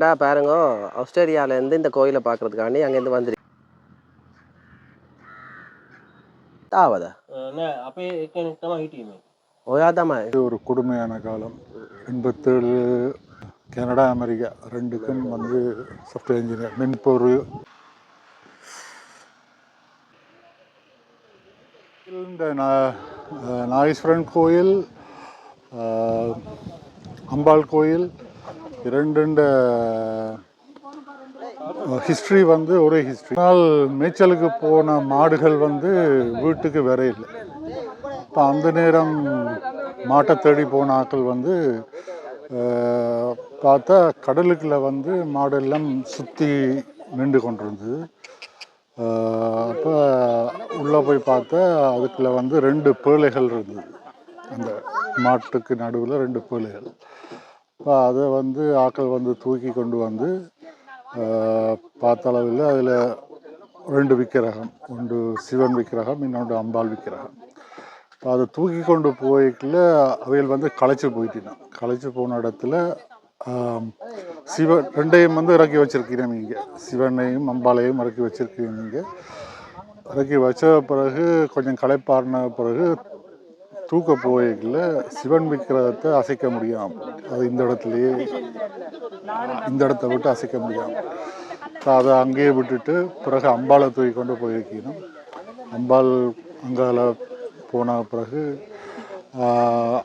ஏன்டா பாருங்க, ஆஸ்திரேலியாவிலேருந்து இந்த கோயிலை பார்க்கறதுக்காண்டி அங்கேருந்து வந்துரு තාවද නෑ අපේ එක්කෙනෙක් තමයි හිටියේ. ඔයා තමයි ஒரு கொடுமையான காலம். 87 கனடா அமெரிக்கா ரெண்டுக்கும் வந்து சாஃப்ட்வேர் இன்ஜினியர் மென்பொருள். இந்த நாகேஸ்வரன் கோயில், அம்பாள் கோயில் இரண்டு ஹிஸ்ட்ரி வந்து ஒரே ஹிஸ்ட்ரி. ஆனால் மேய்ச்சலுக்கு போன மாடுகள் வந்து வீட்டுக்கு வேற இல்லை. இப்போ அந்த நேரம் மாட்டை தேடி போன ஆட்கள் வந்து பார்த்தா கடலுக்குள்ள வந்து மாடெல்லாம் சுற்றி நின்று கொண்டிருந்தது. அப்போ உள்ளே போய் பார்த்தா அதுக்குள்ள வந்து 2 பேழைகள் இருந்தது. அந்த மாட்டுக்கு நடுவில் 2 பேழைகள். இப்போ அதை வந்து ஆட்கள் வந்து தூக்கி கொண்டு வந்து பார்த்த அளவில் அதில் 2 விக்கிரகம், ஒன்று சிவன் விக்கிரகம், இன்னொன்று அம்பாள் விக்கிரகம். இப்போ அதை தூக்கி கொண்டு போய்க்குள்ள அவைகள் வந்து களைச்சி போயிட்டினான். களைச்சி போன இடத்துல சிவன் 2ஐயும் வந்து இறக்கி வச்சிருக்கீங்க நீங்கள், சிவனையும் அம்பாளையும் இறக்கி வச்சிருக்கீங்க நீங்கள். இறக்கி வச்ச பிறகு கொஞ்சம் களைப்பாறின பிறகு தூக்க போய்க்குள்ள சிவன் விக்கிரகத்தை அசைக்க முடியாமல், அது இந்த இடத்துலையே இந்த இடத்த விட்டு அசைக்க முடியாமல் அதை அங்கேயே விட்டுட்டு பிறகு அம்பாளை தூக்கி கொண்டு போயிருக்கணும். அம்பாள் அங்கால போன பிறகு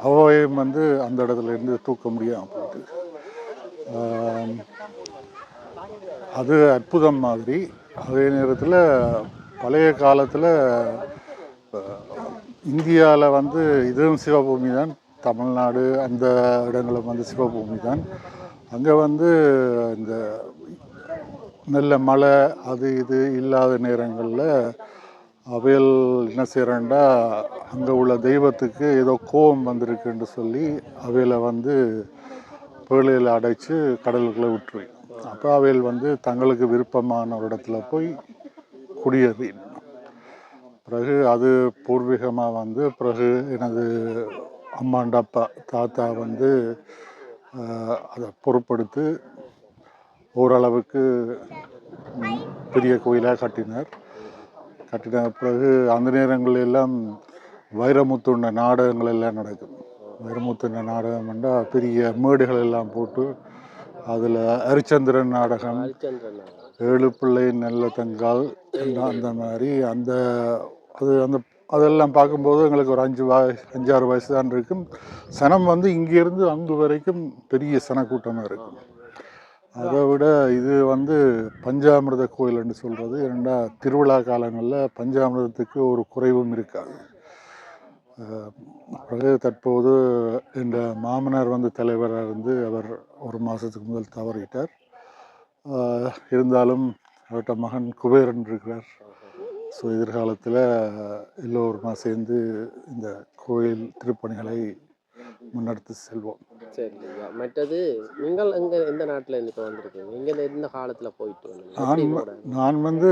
அவையும் வந்து அந்த இடத்துல இருந்து தூக்க முடியாமல் போயிட்டு, அது அற்புதம் மாதிரி. அதே நேரத்தில் பழைய காலத்தில் இந்தியாவில் வந்து இதுவும் சிவபூமி தான், தமிழ்நாடு அந்த இடங்களும் வந்து சிவபூமி தான். அங்கே வந்து இந்த நல்ல மழை அது இது இல்லாத நேரங்களில் அவையல் என்ன செய்கிறேன்டா, அங்கே உள்ள தெய்வத்துக்கு ஏதோ கோபம் வந்திருக்குன்னு சொல்லி அவையில் வந்து பேழையில் அடைச்சி கடலுக்குள்ளே விட்டுருவேன். அப்போ அவையில் வந்து தங்களுக்கு விருப்பமான ஒரு இடத்துல போய் குடியேறின் பிறகு அது பூர்வீகமாக வந்து பிறகு எனது அம்மாண்ட அப்பா தாத்தா வந்து அதை பொறுப்படுத்தி ஓரளவுக்கு பெரிய கோயிலாக கட்டின பிறகு அந்த நேரங்கள் எல்லாம் வைரமுத்துண்ட நாடகங்கள் எல்லாம் நடக்கும். வைரமுத்துண்ட நாடகம் என்றால் பெரிய மேடுகள் எல்லாம் போட்டு அதில் ஹரிச்சந்திரன் நாடகம், 7 பிள்ளை நல்ல தங்கால் அந்த மாதிரி அந்த அதெல்லாம் பார்க்கும்போது எங்களுக்கு ஒரு 5-6 வயசு தான் இருக்கும். சனம் வந்து இங்கேருந்து அங்கு வரைக்கும் பெரிய சனக்கூட்டமாக இருக்கும். அதை விட இது வந்து பஞ்சாமிர்த கோயில்னு சொல்கிறது. ஏன்னா திருவிழா காலங்களில் பஞ்சாமிர்தத்துக்கு ஒரு குறைவும் இருக்காது. பிறகு தற்போது இந்த மாமனார் வந்து தலைவராக இருந்து அவர் ஒரு மாதத்துக்கு முதல் தவறிட்டார். இருந்தாலும் அவர்கிட்ட மகன் குபேரன் இருக்கிறார். ஸோ எதிர்காலத்தில் எல்லோருமா சேர்ந்து இந்த கோயில் திருப்பணிகளை முன்னெடுத்து செல்வோம். சரிங்க. மற்றது நீங்கள் எங்கே எந்த நாட்டில் இப்போ வந்திருக்கீங்க? இங்கே எந்த காலத்தில் போயிட்டு நான் வந்து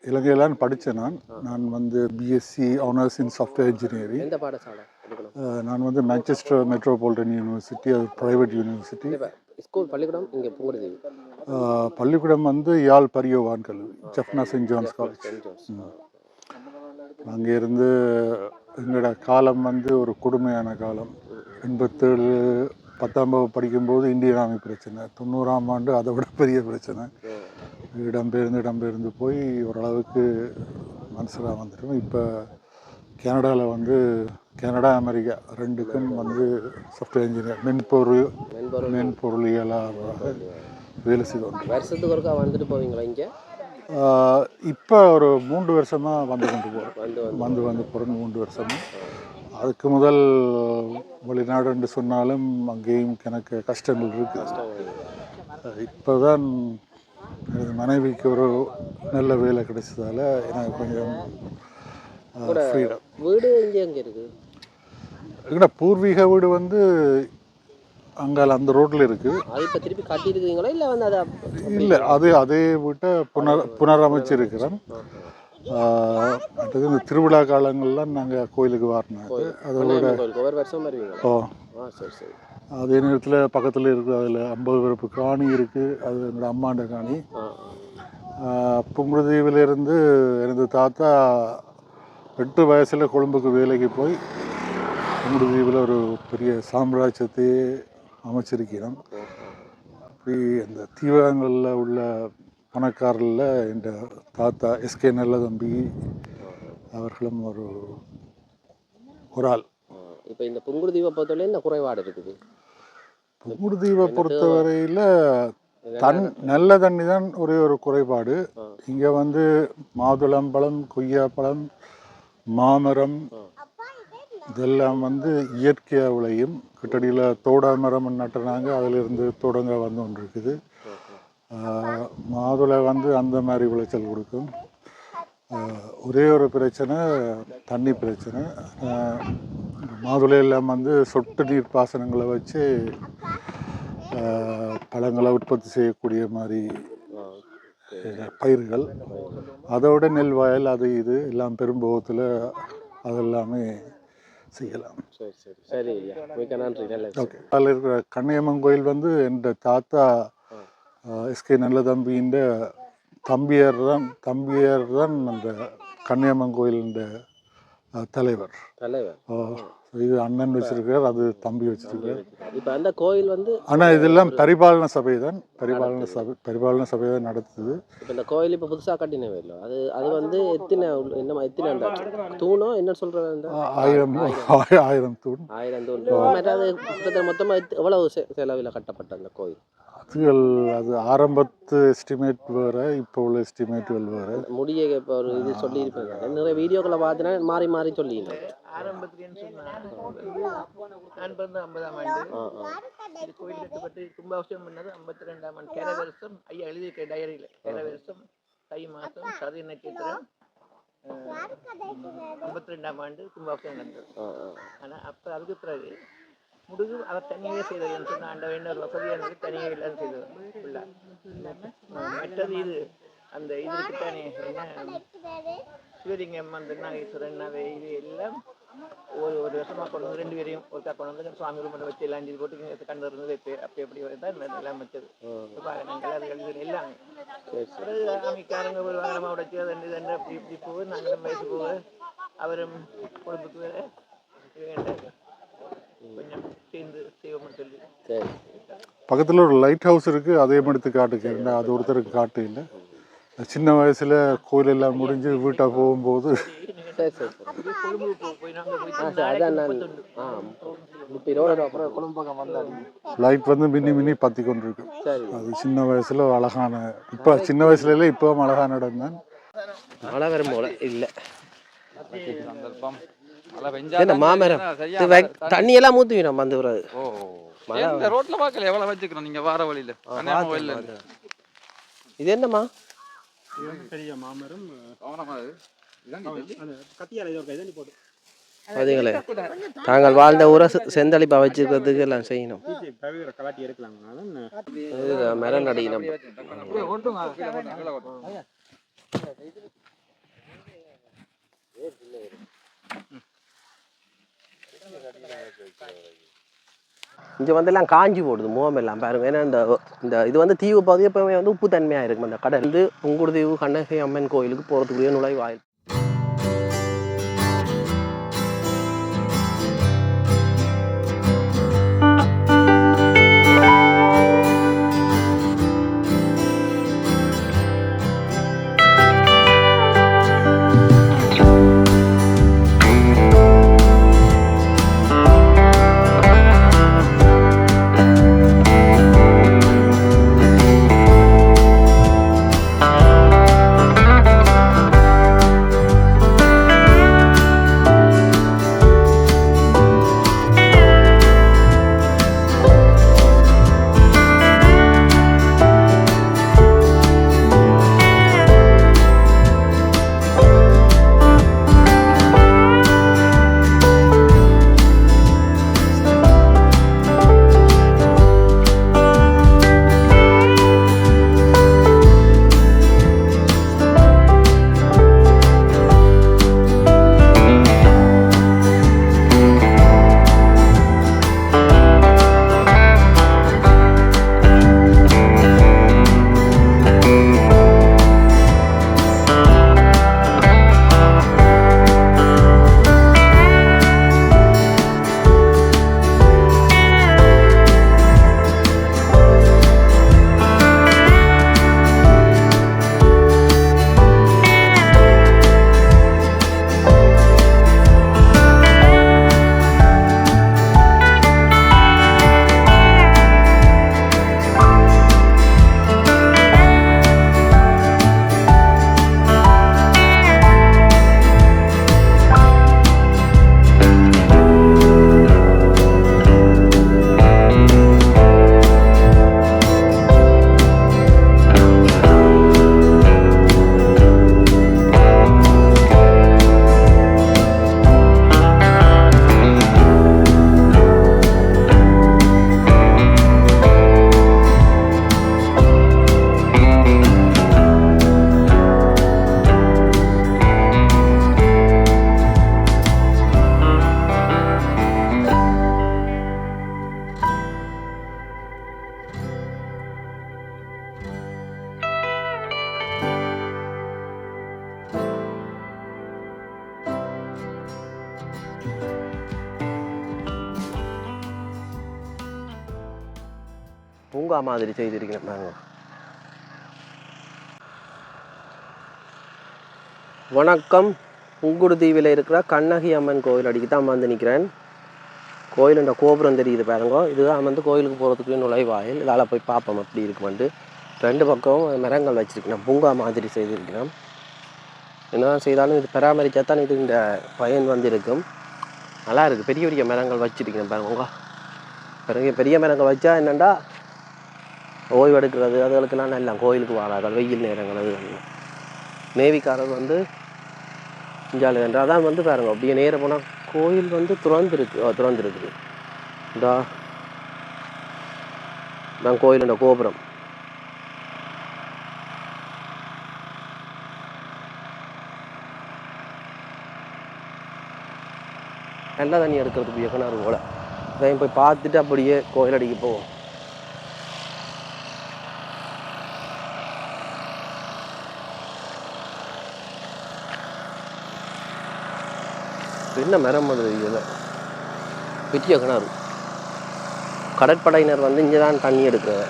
இலங்கையிலான் படித்தேன். நான் வந்து பிஎஸ்சி ஆனர்ஸ் இன் சாஃப்ட்வேர் இன்ஜினியரிங். எந்த பாடசாலை? நான் வந்து மான்செஸ்டர் மெட்ரோபாலிட்டன் யூனிவர்சிட்டி, அது ப்ரைவேட் யூனிவர்சிட்டி. ஸ்கூல் பள்ளிக்கூடம் இங்கே பூங்குடி. பள்ளிக்கூடம் வந்து யாழ் பரியோவான் கல்லூரி, ஜெஃப்னா சென்ட் ஜான்ஸ் காலேஜ். அங்கே இருந்து எங்களோட காலம் வந்து ஒரு கொடுமையான காலம். 87 10ஆம் வகுப்பு படிக்கும்போது இந்தியன் ஆர்மி பிரச்சனை, 90ஆம் ஆண்டு அதை விட பெரிய பிரச்சனை. இடம்பெயர்ந்து போய் ஓரளவுக்கு மனசில் வந்துட்டோம். இப்போ கனடாவில் வந்து கனடா அமெரிக்கா ரெண்டுக்கும் வந்து சாஃப்ட்வேர் இன்ஜினியர் மென்பொருளியலாளராக வேலை செய்து கொண்டு வருஷத்துக்கு ஒருக்கா வந்துட்டு போவீங்களா இங்கே? இப்போ ஒரு 3 வருஷமாக வந்து கொண்டு போகிறோம். வந்து போகிறோம் 3 வருஷமாக. அதுக்கு முதல் வெளிநாடு என்று சொன்னாலும் அங்கேயும் எனக்கு கஷ்டங்கள் இருக்குது. இப்போ தான் எனது மனைவிக்கு ஒரு நல்ல வேலை கிடைச்சதால எனக்கு கொஞ்சம் ஃப்ரீடம். வீடு எங்கே இருக்குது? எங்கட பூர்வீக வீடு வந்து அங்கால அந்த ரோட்டில் இருக்குது. அது இப்போ திருப்பி கட்டியிருக்கீங்களா இல்லை வந்து அதை? இல்லை, அதே வீட்டை புனரமைச்சிருக்கிறோம். அடுத்தது இந்த திருவிழா காலங்கள்லாம் நாங்கள் கோயிலுக்கு வரணும். அதை விட ஒவ்வொரு வருஷம் வருவீங்க? ஓ சரி. அதே நேரத்தில் பக்கத்தில் இருக்குது, அதில் 50 பிறப்பு காணி இருக்குது, அது என்னோடய அம்மாண்ட காணி. புங்குடுதீவிலிருந்து எனது தாத்தா 8 வயசில் கொழும்புக்கு வேலைக்கு போய் புங்குடுதீவில் ஒரு பெரிய சாம்ராஜ்யத்தையே அமைச்சிருக்கிறோம். அப்படி அந்த தீவகங்களில் உள்ள பணக்காரரில் என் தாத்தா எஸ்கே நல்லதம்பி அவர்களும் ஒரு ஆள். இப்போ இந்த புங்குடுதீவை பொறுத்தவரை என்ன குறைபாடு இருக்குது? புங்குடுதீவை பொறுத்தவரையில் நல்ல தண்ணி தான் ஒரே ஒரு குறைபாடு. இங்கே வந்து மாதுளம்பழம், கொய்யாப்பழம், மாமரம் இதெல்லாம் வந்து இயற்கையாக விளையும். கிட்டடியில் தோடா மரம் நட்டுறாங்க, அதிலிருந்து தோடங்க வந்து ஒன்று இருக்குது. மாதுளை வந்து அந்த மாதிரி விளைச்சல் கொடுக்கும். ஒரே ஒரு பிரச்சனை தண்ணி பிரச்சனை. மாதுளையெல்லாம் வந்து சொட்டு நீர் பாசனங்களை வச்சு பழங்களை உற்பத்தி செய்யக்கூடிய மாதிரி பயிர்கள். அதோட நெல் வயல் அது இது எல்லாம் பெரும்போகத்தில் அதெல்லாமே செய்யலாம். சரி, மிக நன்றி. ஓகே. அதில் இருக்கிற கண்ணையம்மன் கோயில் வந்து என் தாத்தா எஸ்கே நல்லதம்பியின் தம்பியர் தான் அந்த கண்ணையம்மன் கோயிலின் தலைவர். இது அண்ணன் வச்சிருக்கார், அது தம்பி வச்சிருக்கார். இப்போ அந்த கோயில் வந்து ஆனால் இதெல்லாம் பரிபாலன சபை தான் பரிபாலன சபை தான் நடத்துது. இப்போ இந்த கோயில் இப்போ புதுசாக கட்டினவே இல்லை, அது வந்து எத்தனை தூணோ என்ன சொல்கிறது? 1000 தூண். 1000 தூண். அது மொத்தமாக எவ்வளவு செலவில் கட்டப்பட்ட அந்த கோயில்? அது ஆரம்பத்து எஸ்டிமேட் வேறு, இப்போ உள்ள எஸ்டிமேட்டுகள் வேறு. முடிய இப்போ ஒரு இது சொல்லியிருப்பேன், நிறைய வீடியோக்களை பார்த்தினா மாறி மாறி சொல்லியிருந்தேன். ஆரம்பத்துலேன்னு சொன்னால் நான் பிறந்த 50ஆம் ஆண்டு இது கோயில் கட்டப்பட்டு கும்பாபிஷேகம் பண்ணது 52ஆம் ஆண்டு. கேர வருஷம் ஐயா எழுதியிருக்க டைரியில் கேர வருஷம் தை மாதம் சதி நட்சத்திரம் 52ஆம் ஆண்டு கும்பாபிஷேகம் நடந்தது. ஆனால் அப்போ அதுக்கு பிறகு முடுகு அவர் தனியே செய்ததுன்னு சொன்னால் ஆண்ட இன்னொரு வசதியானது தனியே இல்லைன்னு செய்தது. மற்றது இது அந்த இதுக்கு தானே என்ன சிவலிங்கம் அந்த நாகேஸ்வரன் அவை இது எல்லாம் ஒரு வருஷமாக கொண்டு வந்து 2 பேரையும் ஒருக்கா கொண்டு வந்து சுவாமி ரூமில் வச்சு எல்லாம் செஞ்சு போட்டு கண்டு இருந்தது. அப்போ எப்படி தான் எல்லாம் வச்சது வாகனங்கள் அது எழுது எல்லாம் ஆமிக்காரங்க ஒரு வாகனமாக உடைச்சி அது ரெண்டு அப்படி இப்படி போகுது. நாங்களும் வயசு போக அவரும் கொழும்புக்கு வேற கொஞ்சம் சேர்ந்து செய்வோம்னு சொல்லி. பக்கத்தில் ஒரு லைட் ஹவுஸ் இருக்குது, அதையும் எடுத்து காட்டுக்கிறேன். அது ஒருத்தருக்கு காட்டு இல்லை. சின்ன வயசில் கோயில் எல்லாம் முடிஞ்சு வீட்டை போகும்போது லைட் வந்து மின்னி பற்றி கொண்டு இருக்கு. அது சின்ன வயசில் அழகான, இப்போ சின்ன வயசுல இல்லை, இப்போ அழகான இடம் தான். மழை வரும் போல இல்லை, மாமரம் தண்ணி எல்லாம் ஊற்றுவிடும் வந்து ரோட்ல பார்க்கல எவ்வளவு வச்சுக்கிறோம் நீங்க வார வழியில. இது என்னம்மா? பெரிய மாமரம் அதுங்களே தாங்கள் வாழ்ந்த ஊரை செந்தளிப்பா வச்சுக்கிறதுக்கு எல்லாம் செய்யணும். மரம் நடிக்கணும். இங்கே வந்து எல்லாம் காஞ்சி போடுது முகம் எல்லாம் பாருங்க. ஏன்னா இந்த இது வந்து தீவு பகுதி எப்பவுமே வந்து உப்பு தன்மையாக இருக்கும். அந்த கடல் வந்து புங்குடுதீவு கண்ணகை அம்மன் கோயிலுக்கு போகிறதுக்குரிய நுழைவாயில். பூங்கா மாதிரி செய்திருக்கிறேன் பாருங்க. வணக்கம். புங்குடுதீவில் இருக்கிற கண்ணகி அம்மன் கோயில் அடிக்கு தான் வந்து நிற்கிறேன். கோயிலுன்ற கோபுரம் தெரியுது பாருங்க. இதுதான் வந்து கோயிலுக்கு போகிறதுக்கு நுழைவாயில். இதால் போய் பார்ப்போம் எப்படி இருக்குமெண்டு. 2 பக்கம் மரங்கள் வச்சுருக்கிறேன், பூங்கா மாதிரி செய்திருக்கிறேன். என்ன செய்தாலும் இது பராமரித்தா தான் இது இந்த பயன் வந்து இருக்கும். நல்லா இருக்குது. பெரிய பெரிய மரங்கள் வச்சுருக்கிறேன் பாருங்க. பெரிய மரங்கள் வச்சா என்னென்னா ஓய்வு எடுக்கிறது அதுகளுக்கெல்லாம் நல்லா கோயிலுக்கு வாழாது. வெயில் நேரங்கள் அது நேவிக்காரர் வந்து இஞ்சாலு என்றால் அதான் வந்து பாருங்க. அப்படியே நேரம் போனால் கோயில் வந்து திறந்துருக்குது. இதான் கோயிலுடைய கோபுரம். நல்ல தண்ணி எடுக்கிறதுக்கு கிணறு போல். அதையும் போய் பார்த்துட்டு அப்படியே கோயிலடிக்கு போவோம். என்ன மரம் அது இதில் பெரிய கிணறு. கடற்படையினர் வந்து இங்கே தான் தண்ணி எடுக்கிறாங்க.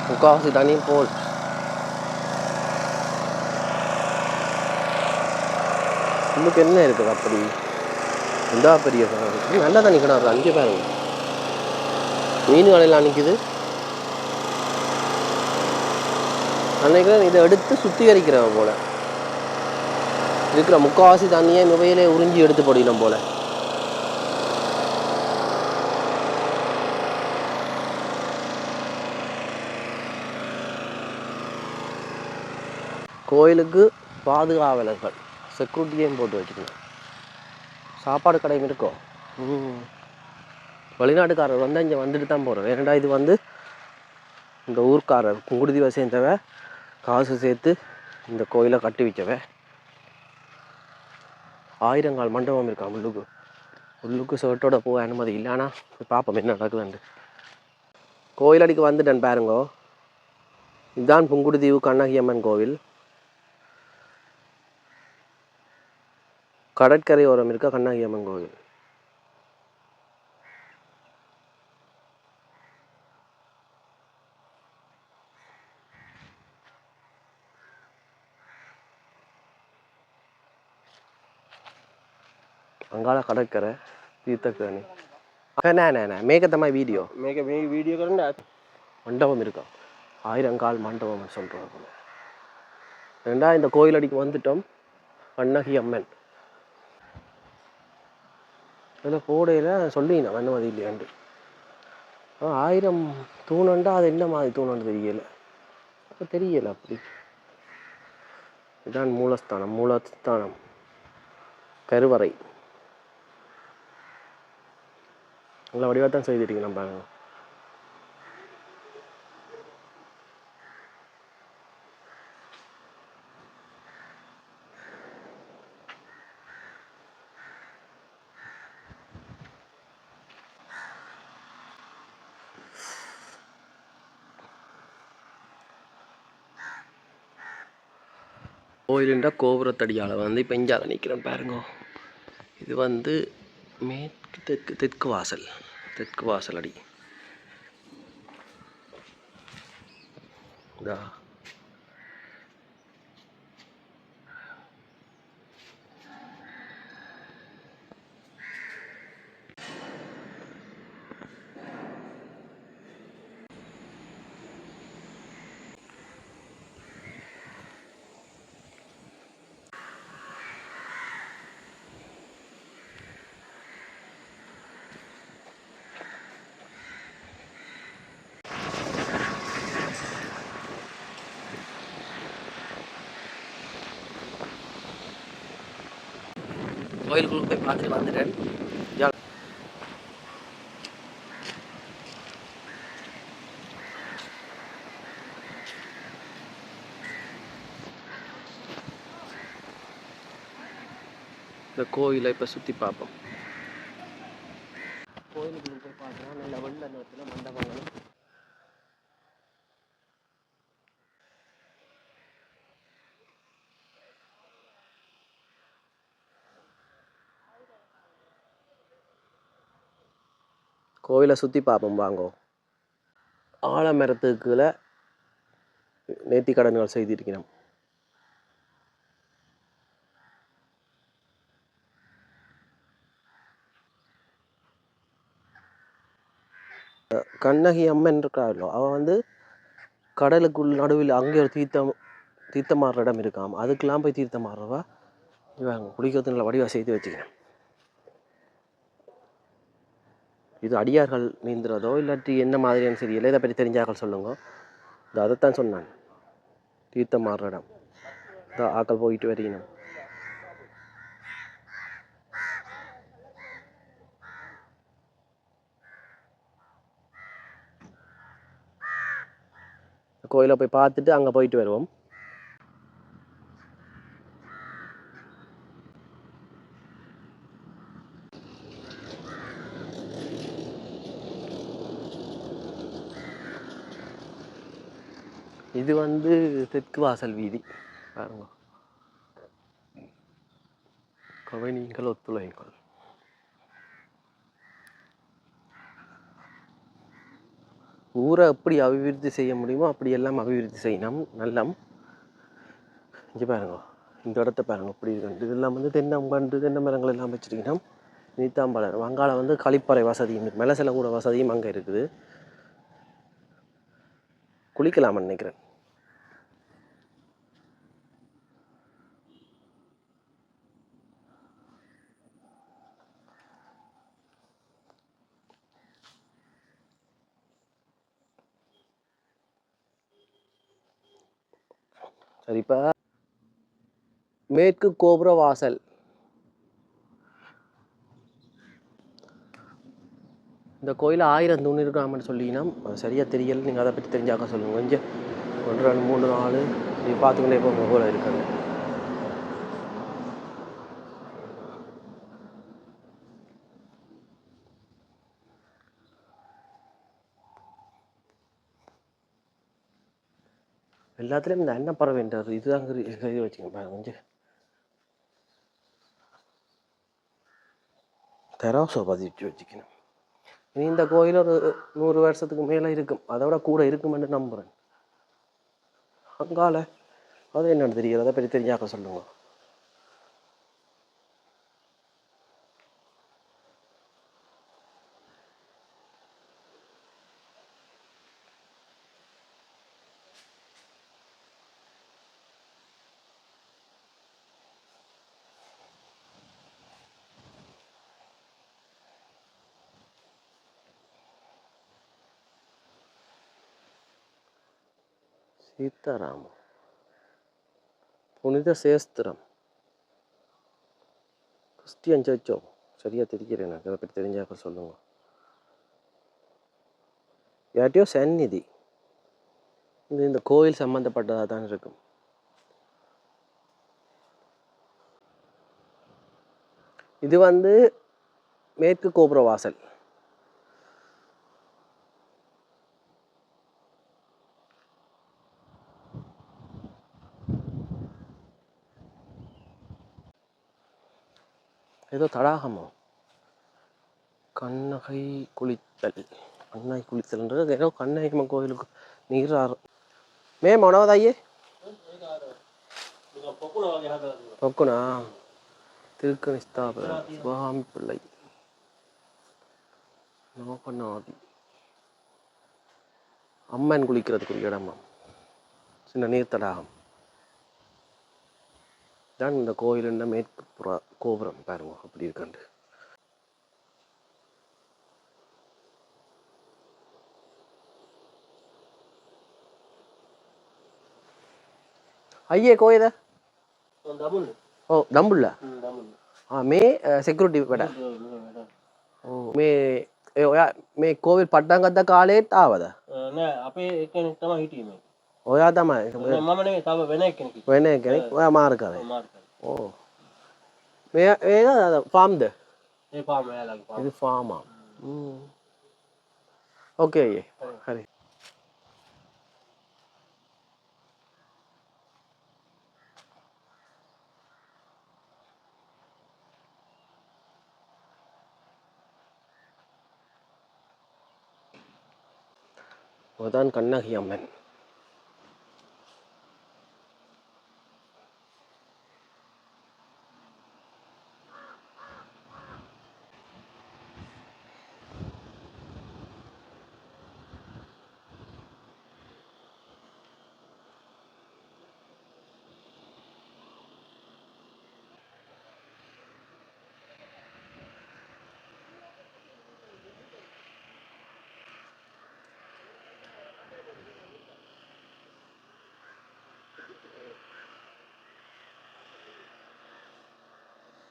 முக்கால்வாசி தண்ணியும் போல். உங்களுக்கு என்ன இருக்குது அப்படி இந்த பெரிய கிணறு? நல்ல தண்ணி கிணறு. அங்கே பாருங்க, மீன் கடையெல்லாம் நிற்குது. அன்னைக்கு இதை எடுத்து சுத்திகரிக்கிறவங்க போல் இருக்கிற முக்கால்வாசி தண்ணியை முவையிலே உறிஞ்சி எடுத்து போடணும் போல். கோயிலுக்கு பாதுகாவலர்கள் செக்யூரிட்டியையும் போட்டு வச்சுக்கணும். சாப்பாடு கடையும் இருக்கும். வெளிநாட்டுக்காரர் வந்து இங்கே வந்துட்டு தான் போகிறோம். ஏன்னா இது வந்து இந்த ஊர்க்காரர் புங்குடுதீவை சேர்ந்தவ காசு சேர்த்து இந்த கோயிலை கட்டி வச்சவ. 1000 கால் மண்டபம் இருக்கான். உள்ளுக்கு ஷர்ட்டோட போக அனுமதி இல்லைனா பார்ப்போம் என்ன நடக்குதுண்டு. கோயிலடிக்கு வந்துட்டேன் பாருங்கோ. இதுதான் புங்குடுதீவு கண்ணகி அம்மன் கோவில். கடற்கரை ஓரம் இருக்க கண்ணகி அம்மன் கோவில். अंगाला கடற்கரை தீர்த்தக்கேணி. மேக தம்மாய் வீடியோ வீடியோ करना மண்டபம் இருக்கா. 1000 கால் மண்டபம் சொல்கிறாங்க. ரெண்டா இந்த கோயிலடிக்கு வந்துட்டோம். கண்ணகி அம்மன் அதில் போடையில் சொல்லினா அனுமதி இல்லையாண்டு. 1000 தூணுண்டா அது என்ன மாதிரி தூணுன்னு தெரியலை. அப்போ தெரியலை அப்படி. இதுதான் மூலஸ்தானம் கருவறை. நல்லா வடிவாக தான் செய்துட்டீங்க. நம்ம கோயிலுன்ற கோபுரத்தடியால் வந்து இப்போ இஞ்சால நிற்கிறேன் பாருங்க. இது வந்து தெற்கு வாசல் அடி. இதா கோயிலுக்குள்ள போய் பார்த்துட்டு வந்துட்டேன். இந்த கோயிலை இப்போ சுற்றி பார்ப்போம். கோயிலுக்குள்ள போய் பார்த்தா நல்ல வெள்ள நேரத்தில் மண்டபங்களும் கோயிலை சுற்றி பார்ப்போம் வாங்கோ. ஆலமரத்துக்குள்ள நேர்த்தி கடன்கள் செய்திருக்கிறோம். கண்ணகி அம்மன் இருக்காளோ அவள் வந்து கடலுக்குள் நடுவில் அங்கே ஒரு தீர்த்தமாடுற இடம் இருக்காம அதுக்கெல்லாம் போய் தீர்த்தமாடுறவா இவங்க குடிக்கிறது நல்ல வடிவாக செய்து வச்சுக்கிறேன். இது அடியார்கள் நீந்துறதோ இல்லாட்டி என்ன மாதிரியான தெரியல, இதை பற்றி தெரிஞ்சாக்கள் சொல்லுங்க. இது அதைத்தான் சொன்னான், தீர்த்தமாடுற இடம். இதோ ஆக்கள் போயிட்டு வரீங்க. கோயிலை போய் பார்த்துட்டு அங்கே போயிட்டு வருவோம். இது வந்து தெற்கு வாசல் வீதி பாருங்க. கவனிங்கள், ஒத்துழைங்கள். ஊரை எப்படி அபிவிருத்தி செய்ய முடியுமோ அப்படி எல்லாம் அபிவிருத்தி செய்யணும். நல்லம் இங்கே பாருங்க, இந்த இடத்த பாருங்க இப்படி இருக்கு. இதெல்லாம் வந்து தென்னம்பண்டு தென்னை மரங்கள் எல்லாம் வச்சுருக்கீங்கன்னா நீத்தாம்பழம். அங்கால வந்து கழிப்பறை வசதியும் இருக்குது, மெல்ல செல்ல கூட வசதியும் அங்கே இருக்குது. குளிக்கலாம்னு நினைக்கிறேன். சரி, இப்போ மேற்கு கோபுர வாசல். இந்த கோயில் 1000 தூண் இருக்காமன்னு சொல்லினா சரியாக தெரியல. நீங்கள் அதை பற்றி தெரிஞ்சாக்க சொல்லுங்கள். கொஞ்சம் 1 2 3 4 நீ பார்த்துக்கிட்டே போங்க போல இருக்காங்க. எல்லாத்துலேயும் இந்த அன்னப்பறவைன்றார் இதுதான் எழுதி வச்சுங்க. கொஞ்சம் தெராசோ பதிச்சு வச்சுக்கணும். இனி இந்த கோயில் ஒரு 100 வருஷத்துக்கு மேலே இருக்கும், அதை விட கூட இருக்குமென்று நம்புகிறேன். அங்கால அது என்னென்னு தெரியாது, அதை பற்றி தெரிஞ்சாக்க சொல்லுங்க. சீதாராமம், புனித சேஸ்திரம், கிறிஸ்டியன் சர்ச்சோ சரியாக தெரிகிறேன். எனக்கு அதை பற்றி தெரிஞ்சாக்க சொல்லுங்க. யார்ட்டையோ சந்நிதி, இது இந்த கோயில் சம்மந்தப்பட்டதாக தான் இருக்கும். இது வந்து மேற்கு கோபுர வாசல். ஏதோ தடாகமோ, கண்ணகை குளித்தல். கண்ணகை குளித்தல்ன்றது ஏதோ கண்ணகி கோயிலுக்கு நீர் ஆறு. மே மனோதாயே பொக்குனா திருக்கணி ஸ்தாபன சிவகாமி பிள்ளை நோபநாதி அம்மன் குளிக்கிறதுக்குரிய இடமா, சின்ன நீர் தடாகம் தான் இந்த கோயிலுன்னா. மேற்கு புற கோபுரம் பாருங்க அப்படி இருக்காண்டு. ஐயே கோயில ஓ දඹුල්ල මේ සෙකුරිටි වැඩ. මේ ඔයා මේ කෝවිල් පට්ටම් ගත්ත කාලෙත් ආවද? නෑ, අපේ එක්කෙනෙක් තමයි හිටියේ මේ. ඔයා තමයි මම නෙවෙයි, තව වෙන එක්කෙනෙක් හිටියේ. වෙන කෙනෙක් ඔයා මාර කරේ. මාර්කල්. ඕ මේ ෆාම්ද? ඒ පාම එයාලගේ පාම. இது ஃபார்மா? ஓகே ஐயே ஹரி. அதுதான் கண்ணகி அம்மன்.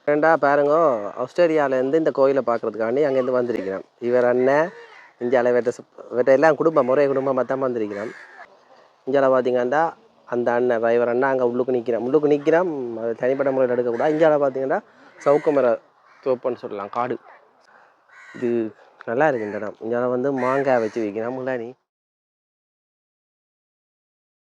ரெண்டா பாருங்க, ஆஸ்திரேலியாவிலேருந்து இந்த கோயிலை பார்க்குறதுக்காண்டி அங்கேருந்து வந்திருக்கிறோம். இவர் அண்ணன் இந்தியாவில் வெட்ட எல்லாம் குடும்பம் ஒரே குடும்பமாக தான் வந்திருக்கிறோம். இந்தியாவில் பார்த்தீங்கன்னா அந்த அண்ணன் டிரைவர் அண்ணா அங்கே உள்ளுக்கு நிற்கிறோம். அது தனிப்பட்ட முறையில் எடுக்கக்கூடாது. இந்தியாவில் பார்த்தீங்கன்னா சவுக்குமர தோப்புன்னு சொல்லலாம், காடு. இது நல்லா இருக்குது இந்த இடம். இந்தியாவில் வந்து மாங்காய் வச்சு வைக்கிறோம். முன்னாடி